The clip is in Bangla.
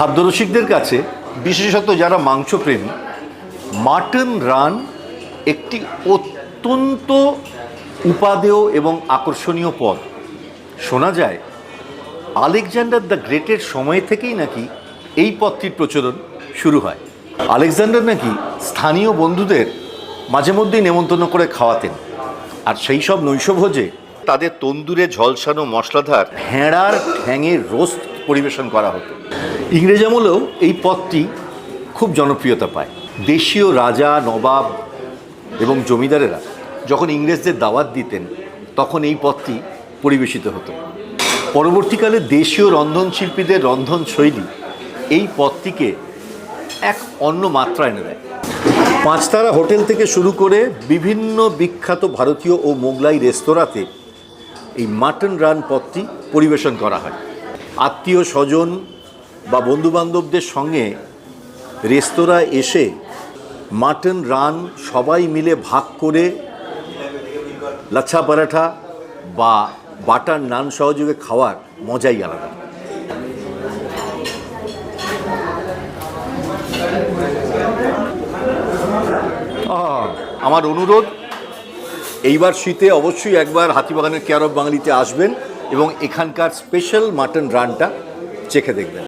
খাদ্যরসিকদের কাছে, বিশেষত যারা মাংসপ্রেমী, মাটন রান একটি অত্যন্ত উপাদেয় এবং আকর্ষণীয় পদ। শোনা যায় আলেকজান্ডার দ্য গ্রেটের সময় থেকেই নাকি এই পদটির প্রচলন শুরু হয়। আলেকজান্ডার নাকি স্থানীয় বন্ধুদের মাঝে মধ্যেই নেমন্তন্ন করে খাওয়াতেন, আর সেই সব নৈশভোজে তাদের তন্দুরে ঝলসানো মশলাদার ভেড়ার ঠ্যাঙের রোস্ট পরিবেশন করা হতো। ইংরেজ আমলেও এই পদটি খুব জনপ্রিয়তা পায়। দেশীয় রাজা, নবাব এবং জমিদারেরা যখন ইংরেজদের দাওয়াত দিতেন তখন এই পদটি পরিবেশিত হতো। পরবর্তীকালে দেশীয় রন্ধনশিল্পীদের রন্ধনশৈলী এই পদটিকে এক অন্য মাত্রা এনে দেয়। পাঁচতারা হোটেল থেকে শুরু করে বিভিন্ন বিখ্যাত ভারতীয় ও মোগলাই রেস্তোরাঁতে এই মাটন রান পদটি পরিবেশন করা হয়। আত্মীয় স্বজন বা বন্ধুবান্ধবদের সঙ্গে রেস্তোরাঁয় এসে মাটন রান সবাই মিলে ভাগ করে লাচ্ছা পরাঠা বা বাটার নান সহযোগে খাওয়ার মজাই আলাদা। আমার অনুরোধ, এইবার শীতে অবশ্যই একবার হাতিবাগানের কেয়ার অফ বাঙালিতে আসবেন এবং এখানকার স্পেশাল মাটন রানটা চেখে দেখবেন।